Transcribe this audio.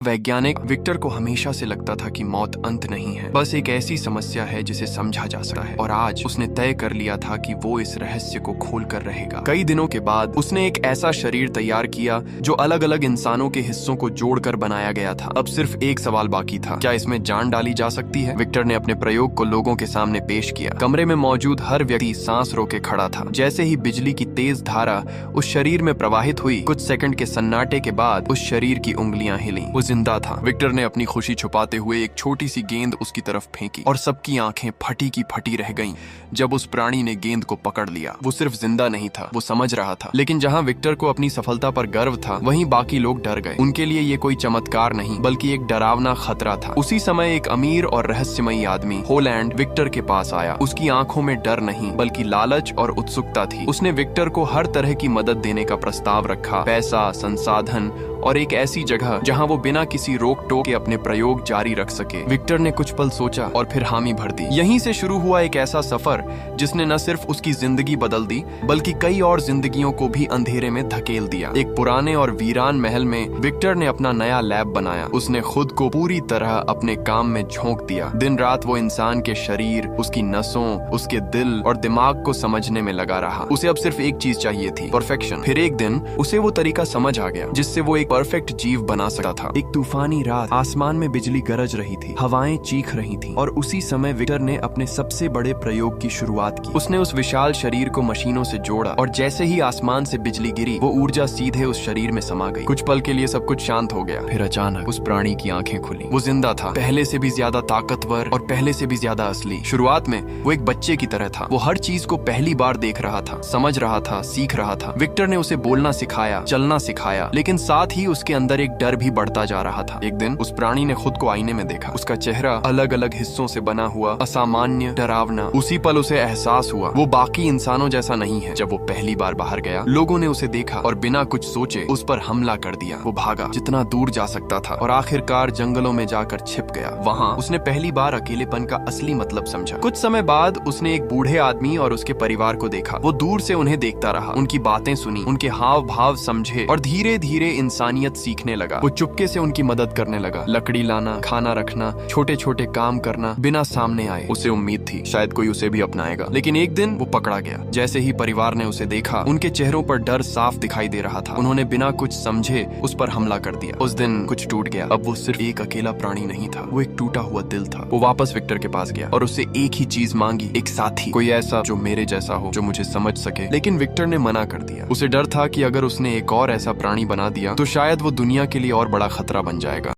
वैज्ञानिक विक्टर को हमेशा से लगता था कि मौत अंत नहीं है, बस एक ऐसी समस्या है जिसे समझा जा सकता है। और आज उसने तय कर लिया था कि वो इस रहस्य को खोल कर रहेगा। कई दिनों के बाद उसने एक ऐसा शरीर तैयार किया जो अलग अलग इंसानों के हिस्सों को जोड़कर बनाया गया था। अब सिर्फ एक सवाल बाकी था, क्या इसमें जान डाली जा सकती है? विक्टर ने अपने प्रयोग को लोगों के सामने पेश किया। कमरे में मौजूद हर व्यक्ति सांस रोके खड़ा था। जैसे ही बिजली की तेज धारा उस शरीर में प्रवाहित हुई, कुछ सेकंड के सन्नाटे के बाद उस शरीर की उंगलियां हिली। वो जिंदा था। विक्टर ने अपनी खुशी छुपाते हुए एक छोटी सी गेंद उसकी तरफ फेंकी और सबकी आंखें फटी की फटी रह गईं। जब उस प्राणी ने गेंद को पकड़ लिया, वो सिर्फ जिंदा नहीं था, वो समझ रहा था। लेकिन जहां विक्टर को अपनी सफलता पर गर्व था, वहीं बाकी लोग डर गए। उनके लिए ये कोई चमत्कार नहीं, बल्कि एक डरावना खतरा था। उसी समय एक अमीर और रहस्यमयी आदमी होलैंड विक्टर के पास आया। उसकी आंखों में डर नहीं, बल्कि लालच और उत्सुकता थी। उसने विक्टर को हर तरह की मदद देने का प्रस्ताव रखा, पैसा, संसाधन और एक ऐसी जगह जहां वो बिना किसी रोक टोक के अपने प्रयोग जारी रख सके। विक्टर ने कुछ पल सोचा और फिर हामी भर दी। यहीं से शुरू हुआ एक ऐसा सफर जिसने न सिर्फ उसकी जिंदगी बदल दी, बल्कि कई और जिंदगियों को भी अंधेरे में धकेल दिया। एक पुराने और वीरान महल में विक्टर ने अपना नया लैब बनाया। उसने खुद को पूरी तरह अपने काम में झोंक दिया। दिन रात वो इंसान के शरीर, उसकी नसों, उसके दिल और दिमाग को समझने में लगा रहा। उसे अब सिर्फ एक चीज चाहिए थी, परफेक्शन। फिर एक दिन उसे वो तरीका समझ आ गया जिससे वो एक परफेक्ट जीव बना सकता था। एक तूफानी रात, आसमान में बिजली गरज रही थी, हवाएं चीख रही थीं, और उसी समय विक्टर ने अपने सबसे बड़े प्रयोग की शुरुआत की। उसने उस विशाल शरीर को मशीनों से जोड़ा और जैसे ही आसमान से बिजली गिरी, वो ऊर्जा सीधे उस शरीर में समा गई। कुछ पल के लिए सब कुछ शांत हो गया। फिर अचानक उस प्राणी की आंखें खुली। वो जिंदा था, पहले से भी ज्यादा ताकतवर और पहले से भी ज्यादा असली। शुरुआत में वो एक बच्चे की तरह था। वो हर चीज को पहली बार देख रहा था, समझ रहा था, सीख रहा था। विक्टर ने उसे बोलना सिखाया, चलना सिखाया, लेकिन साथ ही उसके अंदर एक डर भी बढ़ता जा रहा था। एक दिन उस प्राणी ने खुद को आईने में देखा। उसका चेहरा अलग अलग हिस्सों से बना हुआ, असामान्य, डरावना। उसी पल उसे एहसास हुआ वो बाकी इंसानों जैसा नहीं है। जब वो पहली बार बाहर गया, लोगों ने उसे देखा और बिना कुछ सोचे उस पर हमला कर दिया। वो भागा जितना दूर जा सकता था और आखिरकार जंगलों में जाकर छिप गया। वहाँ उसने पहली बार अकेलेपन का असली मतलब समझा। कुछ समय बाद उसने एक बूढ़े आदमी और उसके परिवार को देखा। वो दूर से उन्हें देखता रहा, उनकी बातें सुनी, उनके हाव भाव समझे और धीरे धीरे इंसानियत सीखने लगा। वो चुपके से उनकी मदद करने लगा, लकड़ी लाना, खाना रखना, छोटे छोटे काम करना, बिना सामने आए। उसे उम्मीद थी शायद कोई उसे भी अपनाएगा, लेकिन एक दिन वो पकड़ा गया। जैसे ही परिवार ने उसे देखा, उनके चेहरों पर डर साफ दिखाई दे रहा था। उन्होंने बिना कुछ समझे उस पर हमला कर दिया। उस दिन कुछ टूट गया। अब वो सिर्फ एक अकेला प्राणी नहीं था, वो एक टूटा हुआ दिल था। वो वापस विक्टर के पास गया और उससे एक ही चीज मांगी, एक साथी, कोई ऐसा जो मेरे जैसा हो, जो मुझे समझ सके। लेकिन विक्टर ने मना कर दिया। उसे डर था कि अगर उसने एक और ऐसा प्राणी बना दिया तो शायद वो दुनिया के लिए और बड़ा खतरा बन जाएगा।